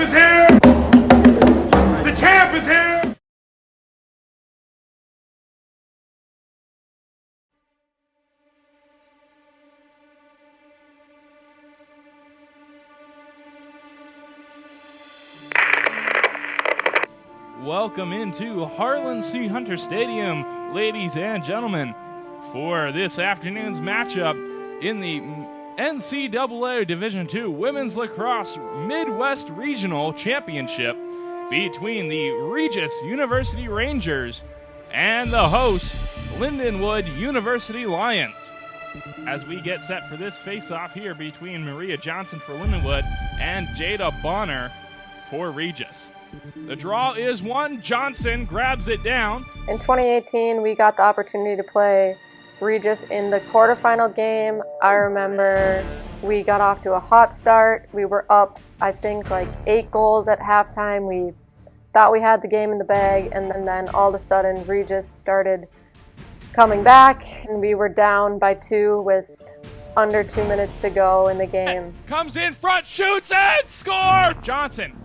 is here! The champ is here! Welcome into Harlan C. Hunter Stadium, ladies and gentlemen, for this afternoon's matchup in the NCAA Division II Women's Lacrosse Midwest Regional Championship between the Regis University Rangers and the host, Lindenwood University Lions. As we get set for this face-off here between Maria Johnson for Lindenwood and Jada Bonner for Regis. The draw is one. Johnson grabs it down. In 2018, we got the opportunity to play Regis in the quarterfinal game. I remember we got off to a hot start. We were up, I think, like 8 goals at halftime. We thought we had the game in the bag, and then all of a sudden, Regis started coming back, and we were down by 2 with under 2 minutes to go in the game. Comes in front, shoots, and score! Johnson.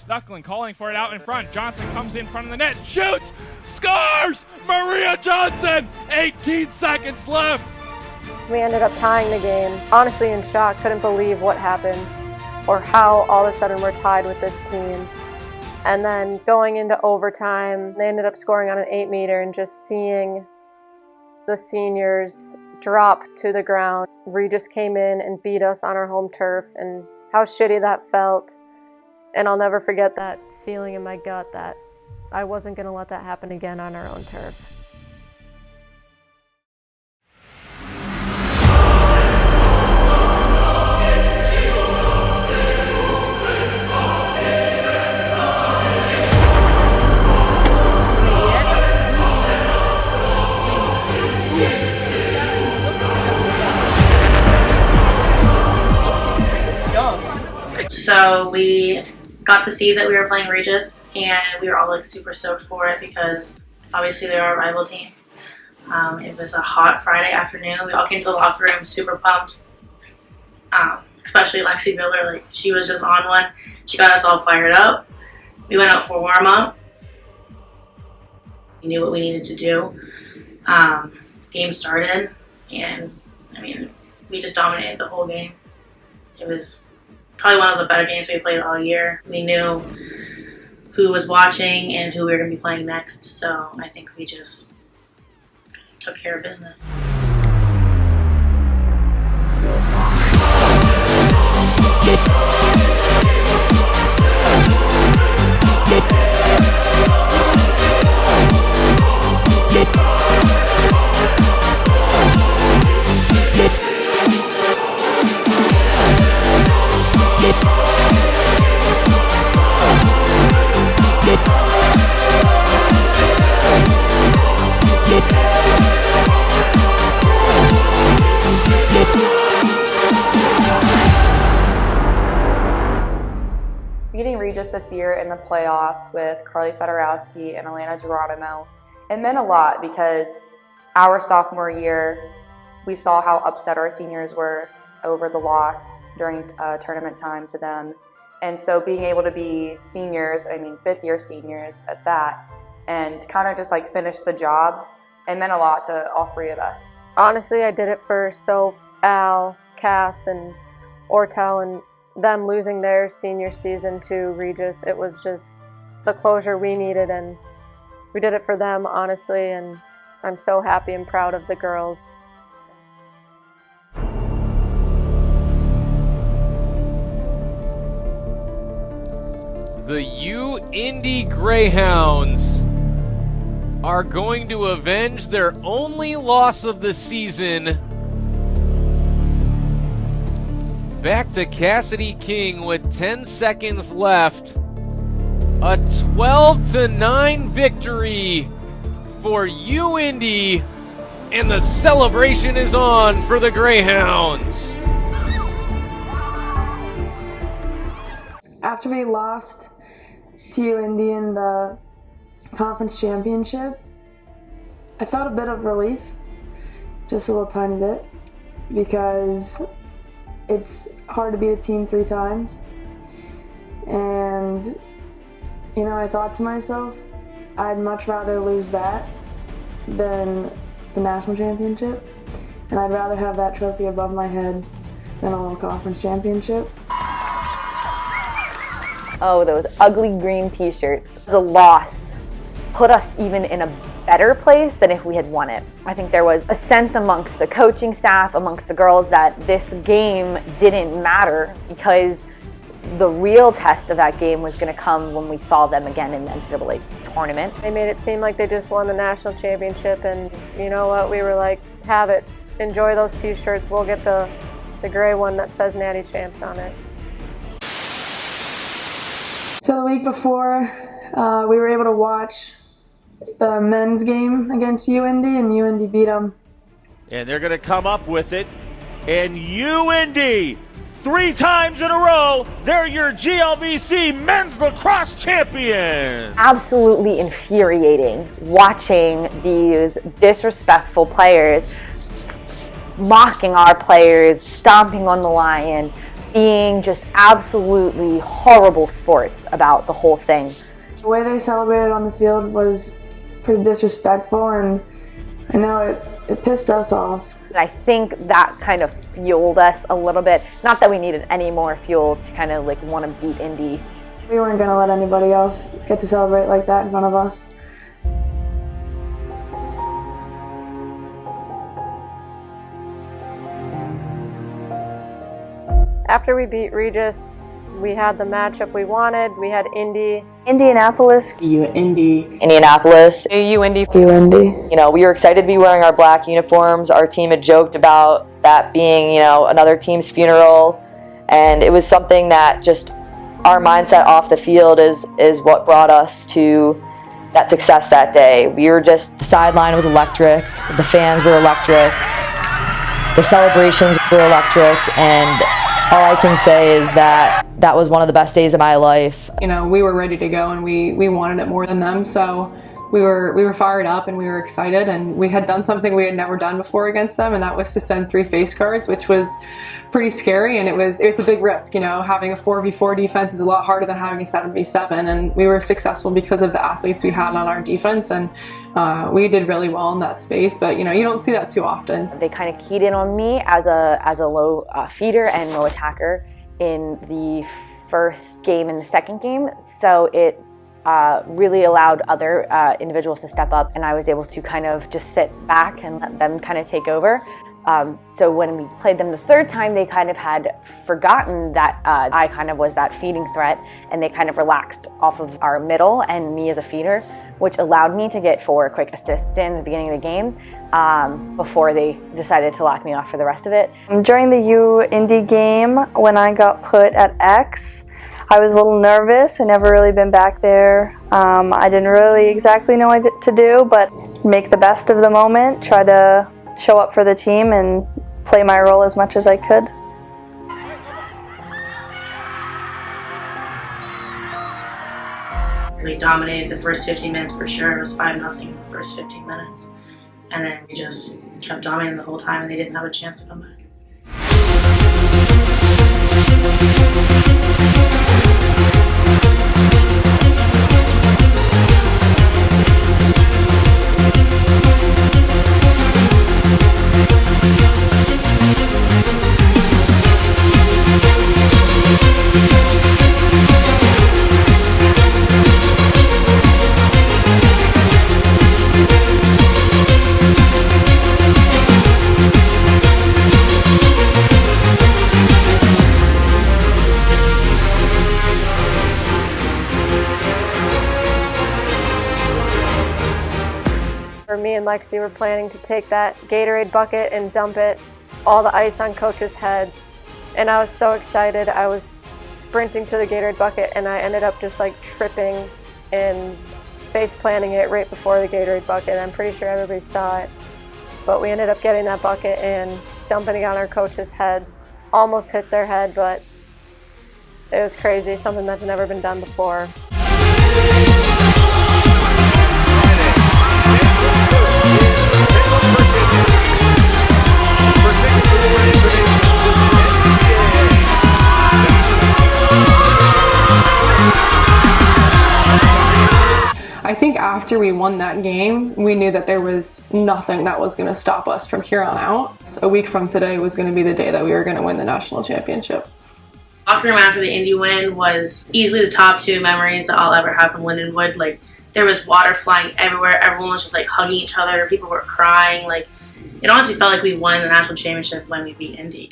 Stuckland calling for it out in front. Johnson comes in front of the net, shoots, scores! Maria Johnson, 18 seconds left. We ended up tying the game. Honestly in shock, couldn't believe what happened or how all of a sudden we're tied with this team. And then going into overtime, they ended up scoring on an 8-meter, and just seeing the seniors drop to the ground. Regis came in and beat us on our home turf, and how shitty that felt. And I'll never forget that feeling in my gut that I wasn't going to let that happen again on our own turf. So we got to see that we were playing Regis, and we were all like super stoked for it because obviously they're our rival team. It was a hot Friday afternoon. We all came to the locker room super pumped, especially Lexi Miller. Like, she was just on one. She got us all fired up. We went out for warm up. We knew what we needed to do. Game started, and I mean, we just dominated the whole game. It was probably one of the better games we played all year. We knew who was watching and who we were going to be playing next, so I think we just took care of business. Beating Regis this year in the playoffs with Carly Fedorowski and Alana Geronimo, it meant a lot because our sophomore year, we saw how upset our seniors were over the loss during tournament time to them. And so being able to be seniors, I mean 5th-year seniors at that, and kind of just like finish the job, it meant a lot to all 3 of us. Honestly, I did it for Soph, Al, Cass, and Ortel, and them losing their senior season to Regis. It was just the closure we needed, and we did it for them, honestly, and I'm so happy and proud of the girls. The U-Indy Greyhounds are going to avenge their only loss of the season. Back to Cassidy King with 10 seconds left. A 12-9 victory for U-Indy, and the celebration is on for the Greyhounds. After we lost to U-Indy in the conference championship, I felt a bit of relief, just a little tiny bit, because it's hard to beat a team 3 times. And, I thought to myself, I'd much rather lose that than the national championship. And I'd rather have that trophy above my head than a little conference championship. Oh, those ugly green t-shirts. The loss put us even in a better place than if we had won it. I think there was a sense amongst the coaching staff, amongst the girls, that this game didn't matter because the real test of that game was going to come when we saw them again in the NCAA tournament. They made it seem like they just won the national championship, and you know what? We were like, have it. Enjoy those t-shirts. We'll get the gray one that says Natty Champs on it. So the week before, we were able to watch the men's game against UIndy, and UIndy beat them. And they're going to come up with it. And UIndy, 3 times in a row, they're your GLVC men's lacrosse champions. Absolutely infuriating watching these disrespectful players mocking our players, stomping on the line, being just absolutely horrible sports about the whole thing. The way they celebrated on the field was pretty disrespectful, and I know it pissed us off. I think that kind of fueled us a little bit. Not that we needed any more fuel to kind of like want to beat Indy. We weren't going to let anybody else get to celebrate like that in front of us. After we beat Regis, we had the matchup we wanted. We had Indy. Indianapolis. UIndy. Indianapolis. UIndy. UIndy. We were excited to be wearing our black uniforms. Our team had joked about that being, another team's funeral. And it was something that just our mindset off the field is what brought us to that success that day. The sideline was electric. The fans were electric. The celebrations were electric. And all I can say is that was one of the best days of my life. We were ready to go, and we wanted it more than them, so we were fired up and we were excited, and we had done something we had never done before against them, and that was to send 3 face cards, which was pretty scary, and it was a big risk. Having a 4v4 defense is a lot harder than having a 7v7, and we were successful because of the athletes we had on our defense, and we did really well in that space, but you don't see that too often. They kind of keyed in on me as a low feeder and low attacker in the first game and the second game, so it really allowed other individuals to step up, and I was able to kind of just sit back and let them kind of take over. So when we played them the third time, they kind of had forgotten that I kind of was that feeding threat, and they kind of relaxed off of our middle and me as a feeder, which allowed me to get 4 quick assists in the beginning of the game before they decided to lock me off for the rest of it. During the UIndy game, when I got put at X, I was a little nervous. I'd never really been back there. I didn't really exactly know what to do, but make the best of the moment, try to show up for the team and play my role as much as I could. We dominated the first 15 minutes for sure. It was 5-0 in the first 15 minutes. And then we just kept dominating the whole time, and they didn't have a chance to come back. Me and Lexi were planning to take that Gatorade bucket and dump all the ice on coaches' heads. And I was so excited. I was sprinting to the Gatorade bucket, and I ended up just like tripping and face planting it right before the Gatorade bucket. I'm pretty sure everybody saw it. But we ended up getting that bucket and dumping it on our coaches' heads. Almost hit their head, but it was crazy, something that's never been done before. after we won that game, we knew that there was nothing that was going to stop us from here on out. So a week from today was going to be the day that we were going to win the national championship. Locker room after the Indy win was easily the top 2 memories that I'll ever have from Lindenwood. Like, there was water flying everywhere. Everyone was just like hugging each other. People were crying. Like, it honestly felt like we won the national championship when we beat Indy.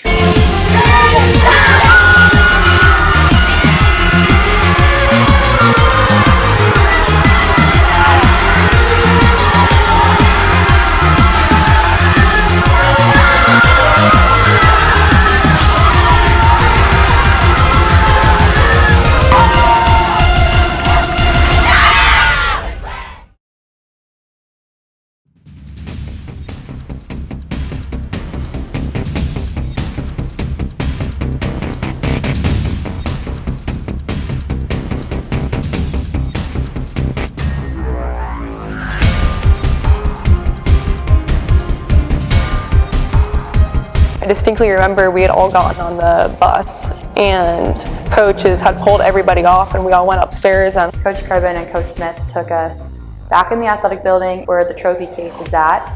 I distinctly remember we had all gotten on the bus and coaches had pulled everybody off and we all went upstairs. And Coach Carbon and Coach Smith took us back in the athletic building where the trophy case is at.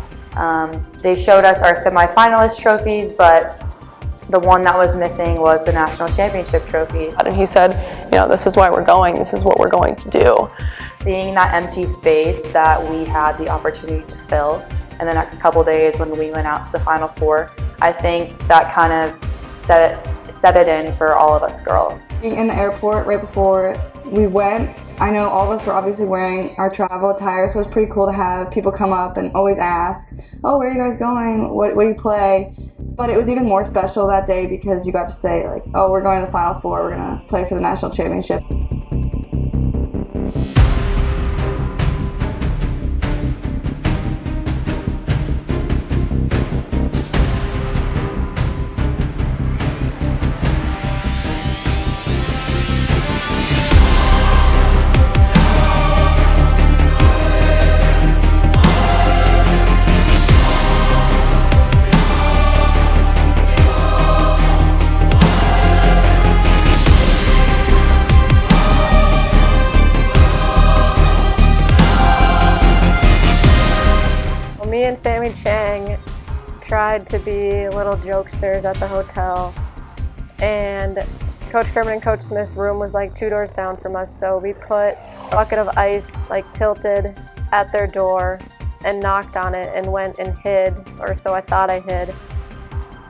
They showed us our semifinalist trophies, but the one that was missing was the national championship trophy. And he said, you know, this is why we're going, this is what we're going to do. Seeing that empty space that we had the opportunity to fill in the next couple days when we went out to the Final Four, I think that kind of set it in for all of us girls. In the airport right before we went, I know all of us were obviously wearing our travel attire, so it was pretty cool to have people come up and always ask, oh, where are you guys going? What do you play? But it was even more special that day because you got to say, like, oh, we're going to the Final Four, we're going to play for the national championship. Me and Sammy Chang tried to be little jokesters at the hotel, and Coach Kerman and Coach Smith's room was like 2 doors down from us, so we put a bucket of ice like tilted at their door and knocked on it and went and hid, or so I thought I hid.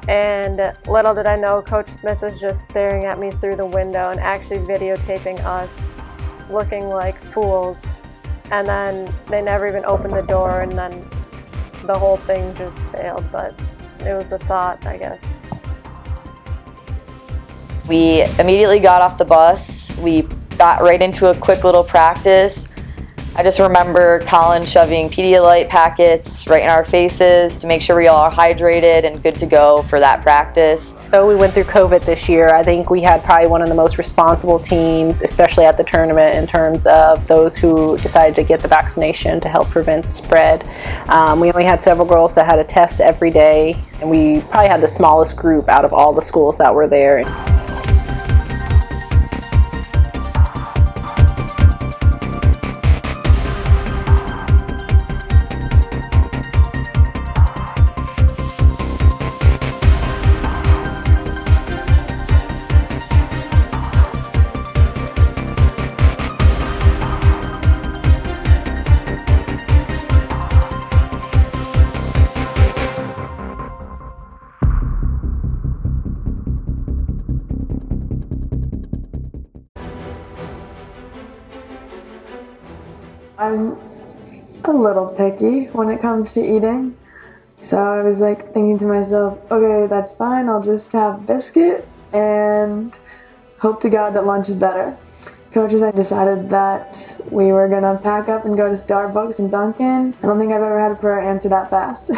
And little did I know, Coach Smith was just staring at me through the window and actually videotaping us looking like fools. And then they never even opened the door, and then the whole thing just failed, but it was the thought, I guess. We immediately got off the bus. We got right into a quick little practice. I just remember Colin shoving Pedialyte packets right in our faces to make sure we all are hydrated and good to go for that practice. So we went through COVID this year. I think we had probably one of the most responsible teams, especially at the tournament, in terms of those who decided to get the vaccination to help prevent the spread. We only had several girls that had a test every day, and we probably had the smallest group out of all the schools that were there. I'm a little picky when it comes to eating. So I was like thinking to myself, okay, that's fine, I'll just have biscuit and hope to God that lunch is better. Coaches, I decided that we were gonna pack up and go to Starbucks and Dunkin'. I don't think I've ever had a prayer answer that fast.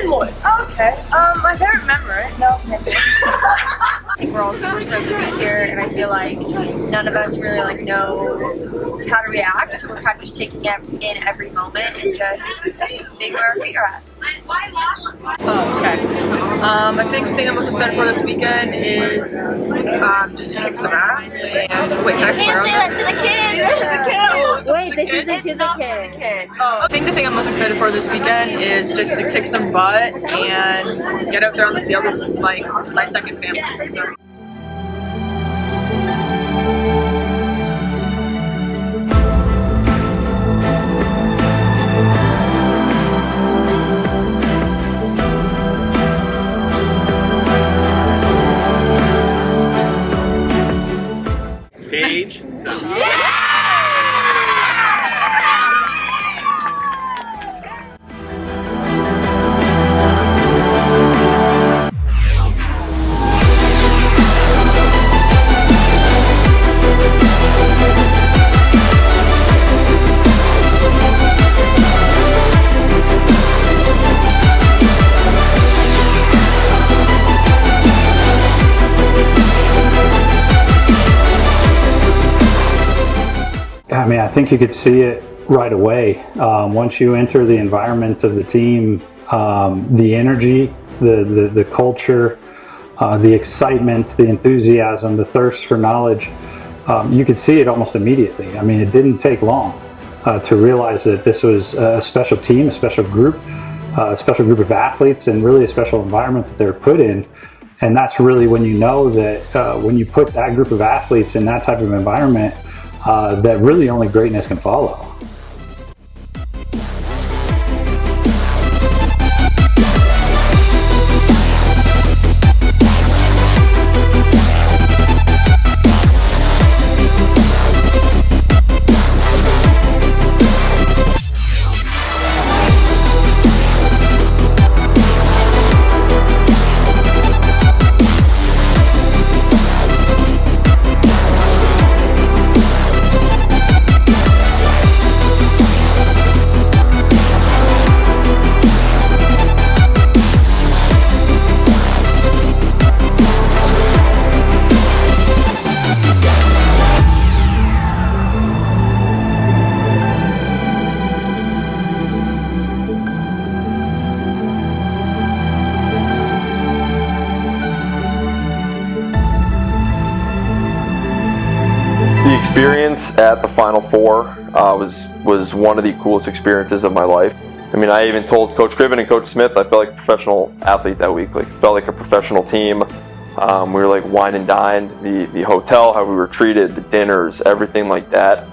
Lindenwood. Oh, okay. My favorite memory. No. I think we're all super stoked to be here, and I feel like none of us really know how to react. So we're kind of just taking it in every moment and just being where our feet are at. Oh, okay. I think the thing I'm most excited for this weekend is just to kick some ass. And wait, can I swear on that? To the kids. Wait, this isn't to the kids. Oh, I think the thing I'm most excited for this weekend is just to kick some butt and get out there on the field with like my second family. So. Page. I mean, I think you could see it right away. Once you enter the environment of the team, the energy, the culture, the excitement, the enthusiasm, the thirst for knowledge, you could see it almost immediately. I mean, it didn't take long to realize that this was a special team, a special group of athletes, and really a special environment that they're put in. And that's really when you know that when you put that group of athletes in that type of environment, that really only greatness can follow. The experience at the Final Four was one of the coolest experiences of my life. I mean, I even told Coach Cribben and Coach Smith I felt like a professional athlete that week. Like, felt like a professional team. We were like wine and dined. The hotel, how we were treated, the dinners, everything like that.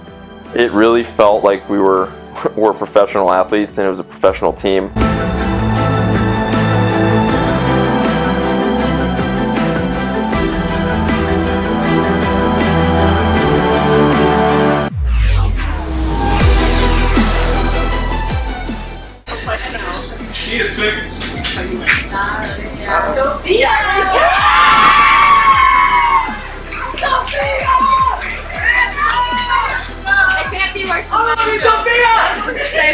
It really felt like we were professional athletes, and it was a professional team. She is clicking. Sophia! It can't be worse than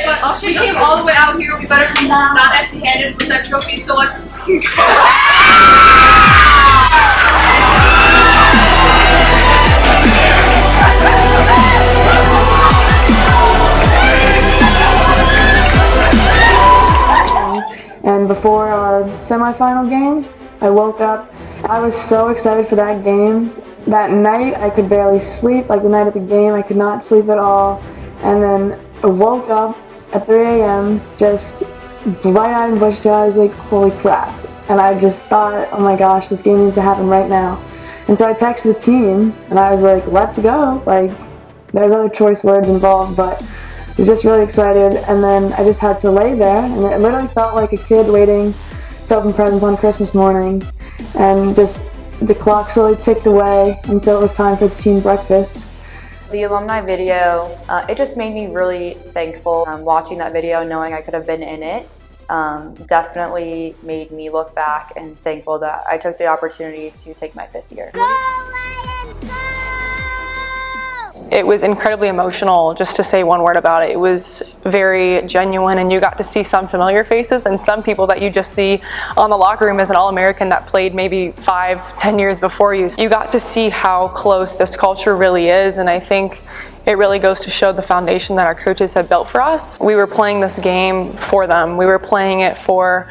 but we came all the way out here. We better be not empty-handed with that trophy, so let's And before our semifinal game, I woke up. I was so excited for that game. That night, I could barely sleep. Like the night of the game, I could not sleep at all. And then I woke up at 3 a.m., just bright-eyed and bushy-tailed. I was like, holy crap. And I just thought, oh my gosh, this game needs to happen right now. And so I texted the team, and I was like, let's go. Like, there's other choice words involved, but I was just really excited, and then I just had to lay there, and it literally felt like a kid waiting to open presents on Christmas morning, and just the clock slowly ticked away until it was time for the team breakfast. The alumni video, it just made me really thankful. Watching that video, knowing I could have been in it, definitely made me look back and thankful that I took the opportunity to take my 5th year. It was incredibly emotional, just to say one word about it. It was very genuine, and you got to see some familiar faces and some people that you just see on the locker room as an All-American that played maybe 5-10 years before you. You got to see how close this culture really is, and I think it really goes to show the foundation that our coaches have built for us. We were playing this game for them. We were playing it for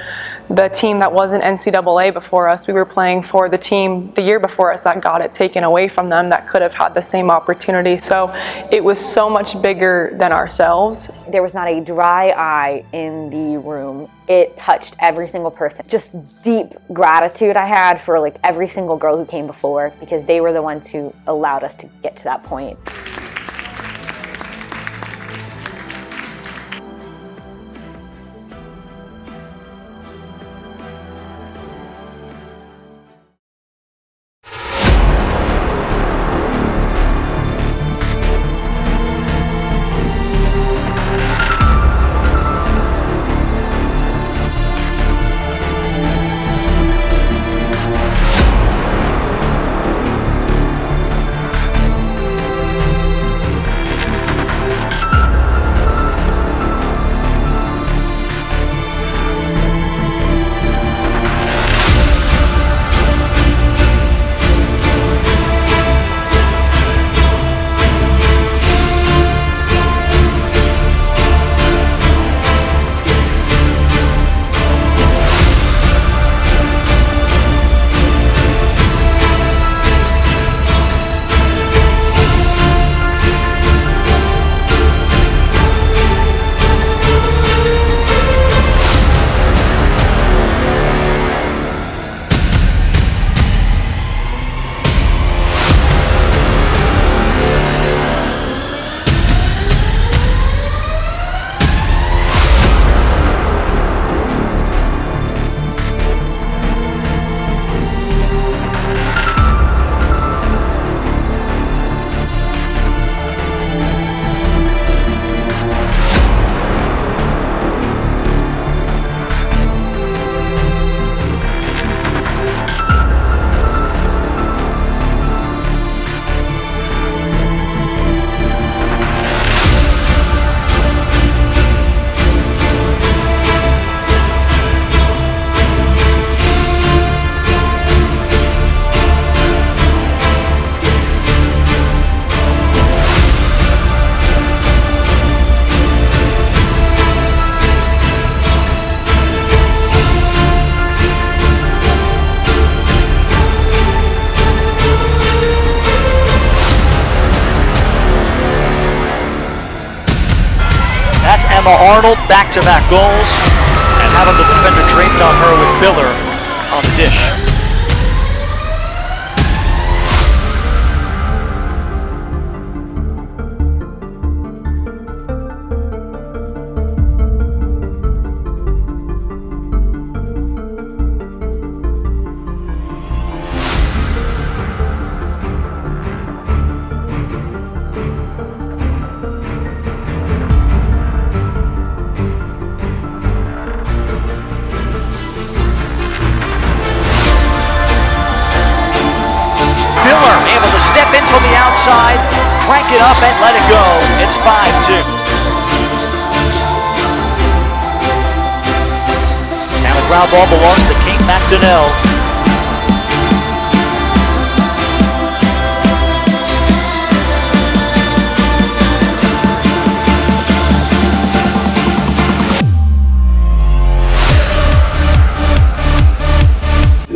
the team that wasn't NCAA before us. We were playing for the team the year before us that got it taken away from them, that could have had the same opportunity. So it was so much bigger than ourselves. There was not a dry eye in the room. It touched every single person. Just deep gratitude I had for like every single girl who came before, because they were the ones who allowed us to get to that point. That's Emma Arnold, back-to-back goals, and having the defender draped on her with Biller on the dish. Step in from the outside, crank it up and let it go. It's 5-2. Now the ground ball belongs to Kate McDonnell.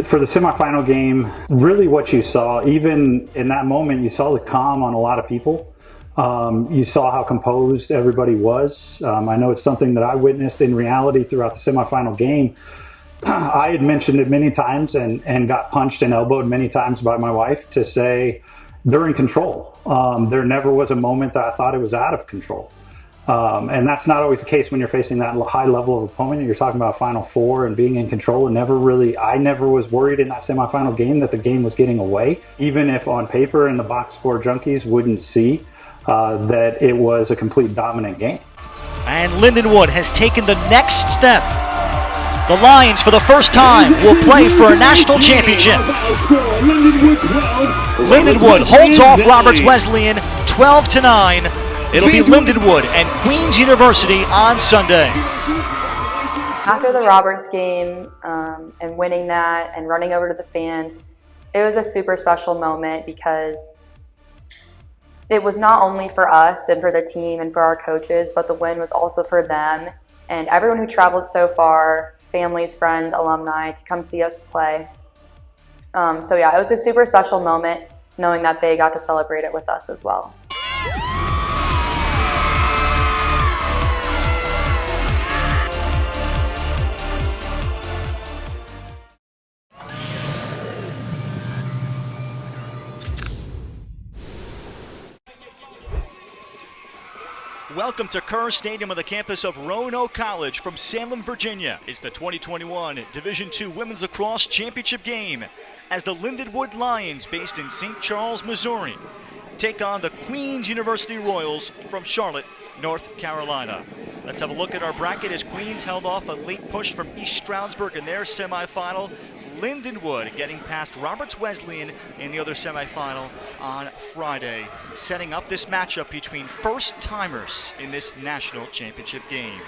For the semifinal game, really what you saw, even in that moment, you saw the calm on a lot of people. You saw how composed everybody was. I know it's something that I witnessed in reality throughout the semifinal game. I had mentioned it many times and got punched and elbowed many times by my wife to say they're in control. There never was a moment that I thought it was out of control. And that's not always the case when you're facing that high level of opponent. You're talking about Final Four and being in control. And I never was worried in that semifinal game that the game was getting away, even if on paper and the box score junkies wouldn't see that it was a complete dominant game. And Lindenwood has taken the next step. The Lions, for the first time, will play for a national championship. Lindenwood holds off Roberts Wesleyan 12-9. It'll be Lindenwood and Queens University on Sunday. After the Roberts game and winning that and running over to the fans, it was a super special moment because it was not only for us and for the team and for our coaches, but the win was also for them and everyone who traveled so far, families, friends, alumni, to come see us play. So yeah, it was a super special moment knowing that they got to celebrate it with us as well. Welcome to Kerr Stadium on the campus of Roanoke College from Salem, Virginia. It's the 2021 Division II Women's Lacrosse Championship game as the Lindenwood Lions, based in St. Charles, Missouri, take on the Queens University Royals from Charlotte, North Carolina. Let's have a look at our bracket as Queens held off a late push from East Stroudsburg in their semifinal. Lindenwood getting past Roberts Wesleyan in the other semifinal on Friday, setting up this matchup between first-timers in this national championship game.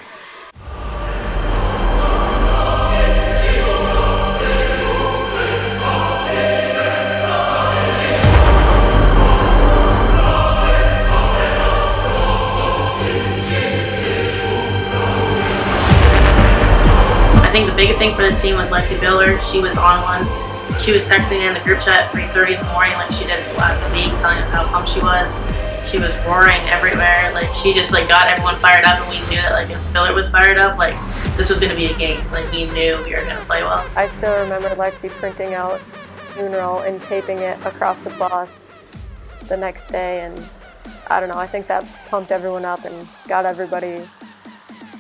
I think the biggest thing for this team was Lexi Biller. She was on one. She was texting in the group chat at 3:30 in the morning like she did last week, telling us how pumped she was. She was roaring everywhere. Like she just got everyone fired up, and we knew that if Biller was fired up, this was going to be a game. We knew we were going to play well. I still remember Lexi printing out funeral and taping it across the bus the next day, and I don't know, I think that pumped everyone up and got everybody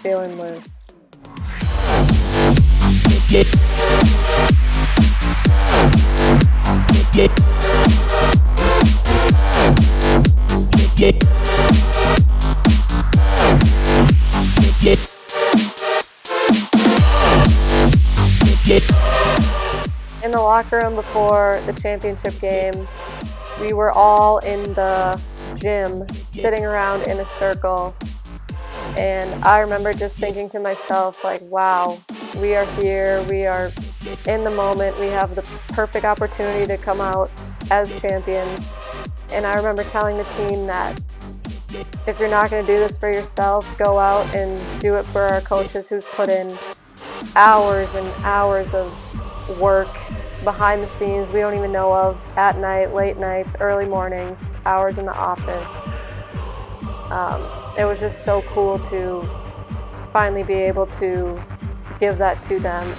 feeling loose. In the locker room before the championship game, we were all in the gym sitting around in a circle, and I remember just thinking to myself, wow, we are here, we are in the moment, we have the perfect opportunity to come out as champions. And I remember telling the team that if you're not going to do this for yourself, go out and do it for our coaches who've put in hours and hours of work behind the scenes we don't even know of, at night, late nights, early mornings, hours in the office. It was just so cool to finally be able to give that to them.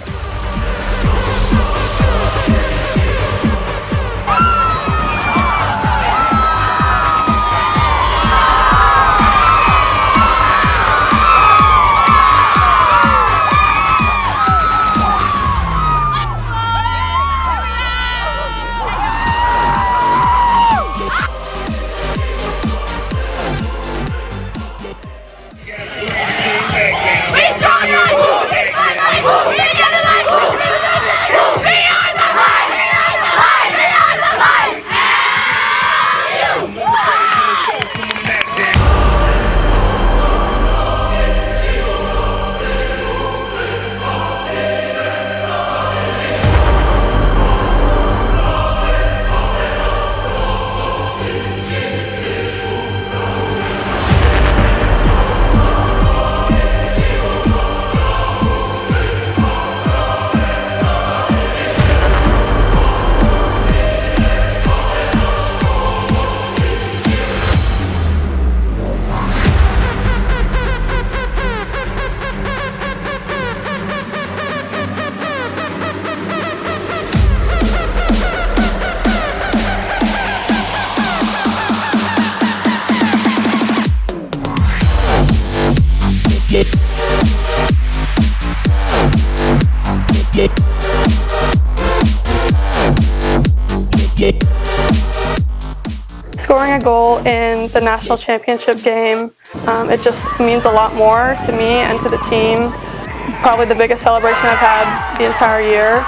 Scoring a goal in the national championship game, it just means a lot more to me and to the team. Probably the biggest celebration I've had the entire year.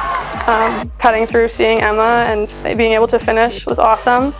Cutting through, seeing Emma and being able to finish was awesome.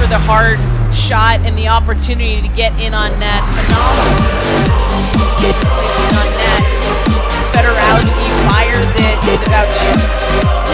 The hard shot and the opportunity to get in on net. Phenomenal. Placing on net. Fedorowski fires it with about 'cอย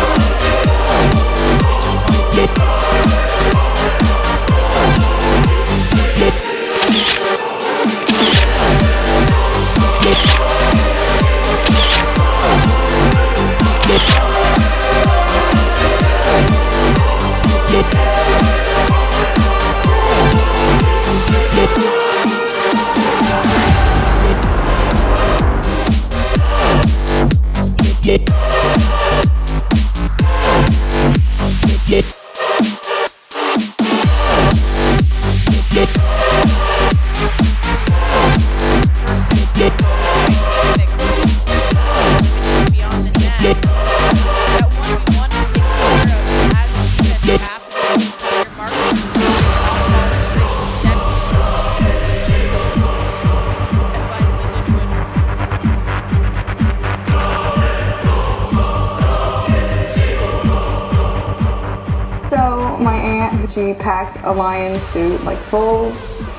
my aunt, she packed a lion suit, like full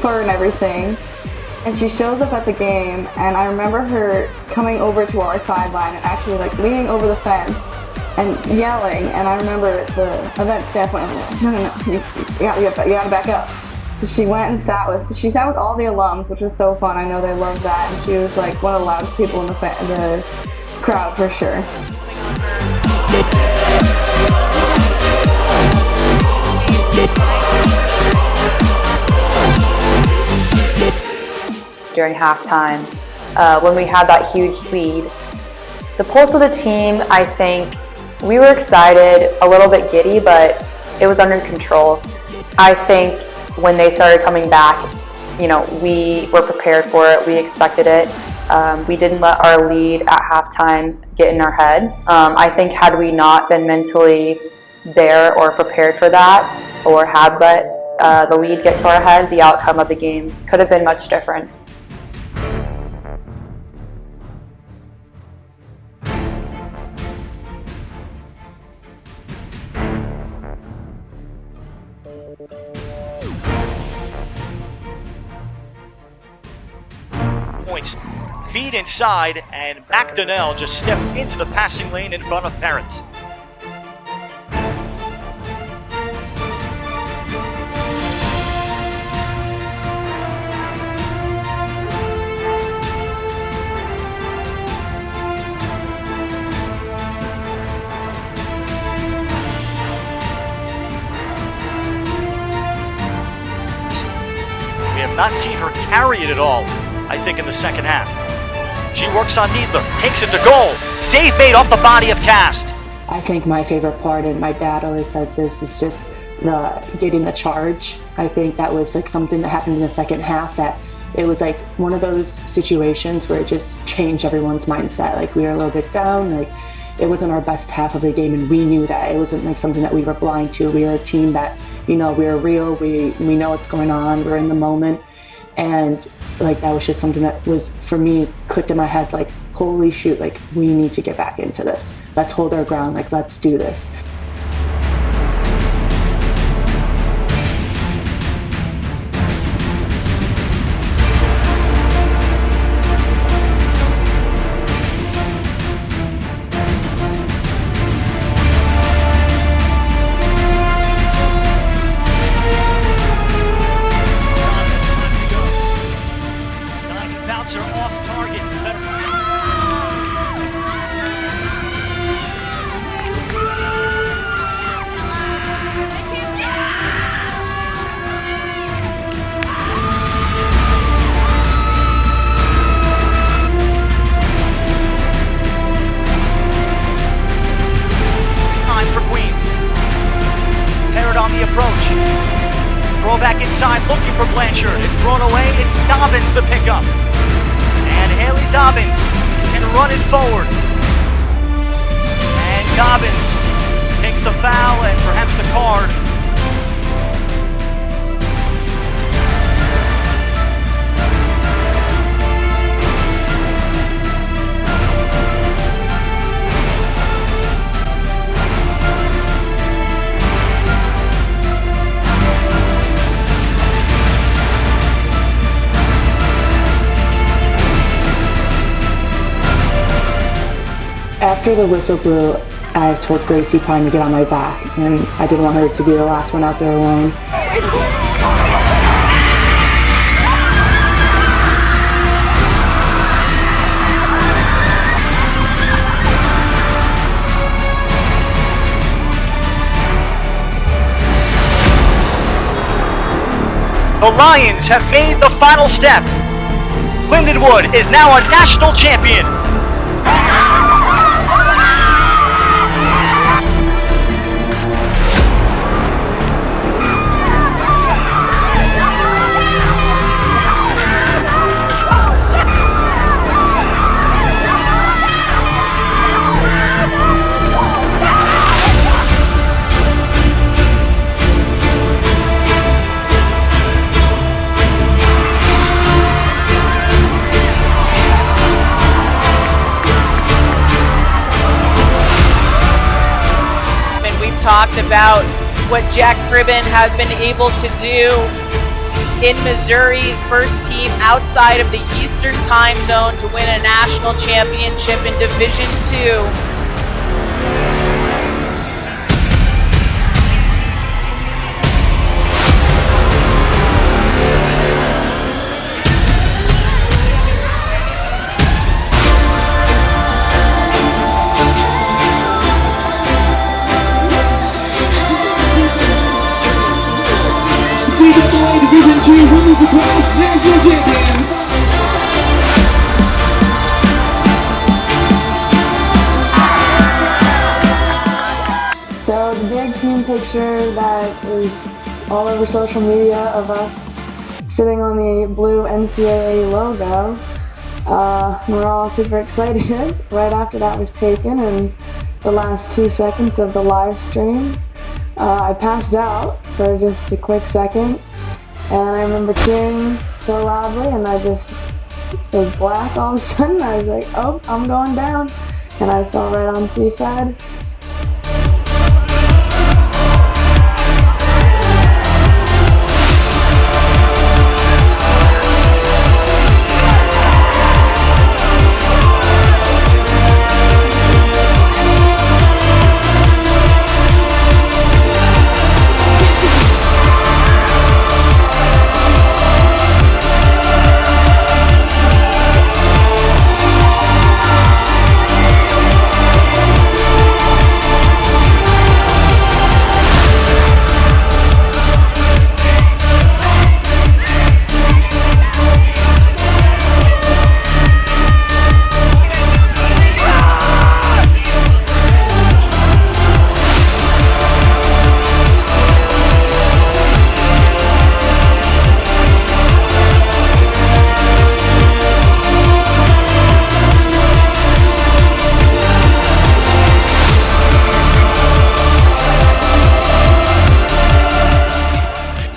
fur and everything, and she shows up at the game, and I remember her coming over to our sideline and actually like leaning over the fence and yelling, and I remember the event staff went, no, you gotta back up. So she went and sat with all the alums, which was so fun. I know they loved that, and she was like one of the loudest people in the crowd for sure. During halftime, when we had that huge lead, the pulse of the team, I think we were excited, a little bit giddy, but it was under control. I think when they started coming back, you know, we were prepared for it, we expected it. We didn't let our lead at halftime get in our head. I think had we not been mentally there or prepared for that, or had let the lead get to our head, the outcome of the game could have been much different. Points. Feed inside, and McDonnell just stepped into the passing lane in front of Parent. We have not seen her carry it at all, I think, in the second half. She works on Needler, takes it to goal. Save made off the body of Cast. I think my favorite part, and my dad always says this, is just getting the charge. I think that was like something that happened in the second half, that it was like one of those situations where it just changed everyone's mindset. Like we were a little bit down, like it wasn't our best half of the game, and we knew that. It wasn't like something that we were blind to. We were a team that, you know, we were real, we know what's going on, we're in the moment. And like that was just something that was, for me, clicked in my head, like, holy shoot, like we need to get back into this. Let's hold our ground, like let's do this. for Blanchard. It's thrown away. It's Dobbins to pick up. And Haley Dobbins can run it forward. And Dobbins takes the foul and perhaps the card. After the whistle blew, I told Gracie Pine to get on my back, and I didn't want her to be the last one out there alone. The Lions have made the final step. Lindenwood is now a national champion. Talked about what Jack Cribben has been able to do in Missouri, first team outside of the Eastern time zone to win a national championship in Division II. Division II Women's Lacrosse National Champions. So the big team picture that is all over social media of us sitting on the blue NCAA logo, we're all super excited. Right after that was taken, in the last 2 seconds of the live stream, I passed out for just a quick second, and I remember cheering so loudly, and it was black all of a sudden. I was like, oh, I'm going down, and I fell right on CFED.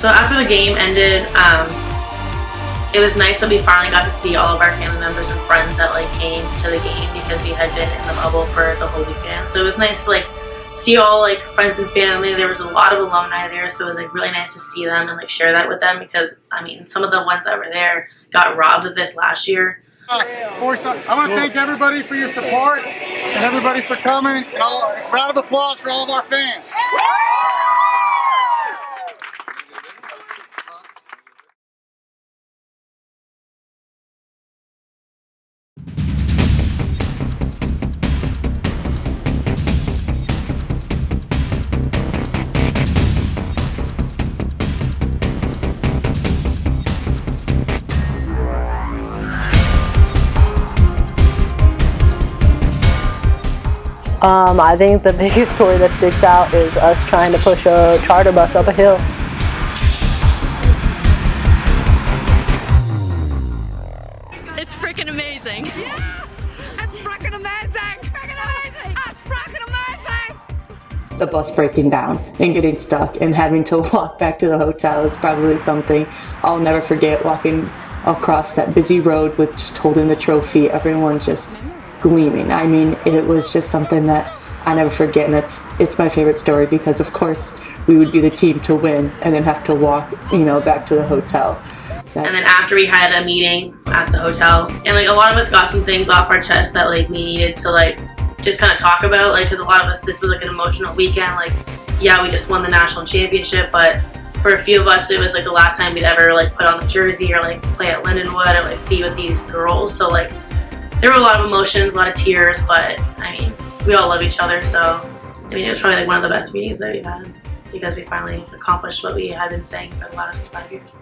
So after the game ended, it was nice that we finally got to see all of our family members and friends that came to the game, because we had been in the bubble for the whole weekend. So it was nice to see all friends and family. There was a lot of alumni there, so it was really nice to see them and share that with them, because I mean, some of the ones that were there got robbed of this last year. I want to thank everybody for your support and everybody for coming. And a round of applause for all of our fans. I think the biggest story that sticks out is us trying to push a charter bus up a hill. It's freaking amazing. Yeah! It's freaking amazing! It's freaking amazing! It's freaking amazing! The bus breaking down and getting stuck and having to walk back to the hotel is probably something I'll never forget, walking across that busy road with just holding the trophy, everyone just gleaming. I mean, it was just something that I never forget, and it's my favorite story because, of course, we would be the team to win and then have to walk, back to the hotel. And then after we had a meeting at the hotel, and like a lot of us got some things off our chest that like we needed to like just kind of talk about, like because a lot of us, this was like an emotional weekend. Like, yeah, we just won the national championship, but for a few of us, it was like the last time we'd ever like put on the jersey or like play at Lindenwood or like be with these girls. So like there were a lot of emotions, a lot of tears, but I mean, we all love each other. So I mean, it was probably like one of the best meetings that we've had because we finally accomplished what we had been saying for the last 5 years.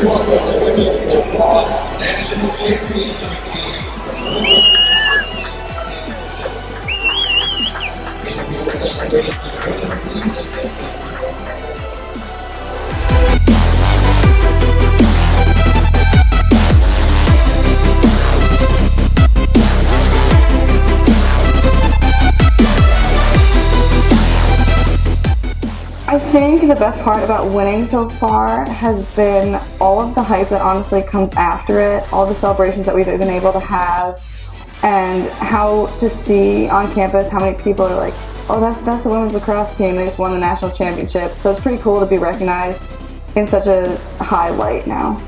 Lacrosse National Championship Team. I think the best part about winning so far has been all of the hype that honestly comes after it, all the celebrations that we've been able to have, and how to see on campus how many people are like, oh, that's the women's lacrosse team, they just won the national championship. So it's pretty cool to be recognized in such a high light now.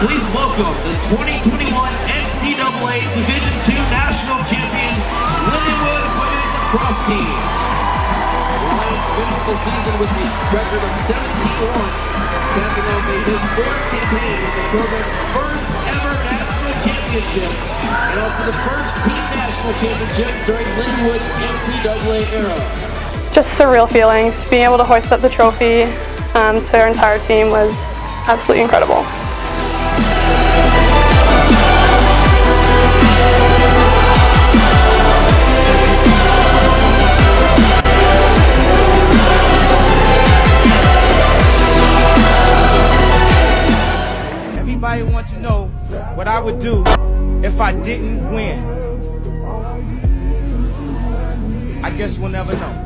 Please welcome the 2021 NCAA Division II National Champions, Lindenwood Women's Lacrosse Team. The Lions finished the season with a record of 17-1, capping off a historic campaign with the program's first ever national championship, and also the first team national championship during Lindenwood's NCAA era. Just surreal feelings. Being able to hoist up the trophy to our entire team was absolutely incredible. Everybody wants to know what I would do if I didn't win. I guess we'll never know.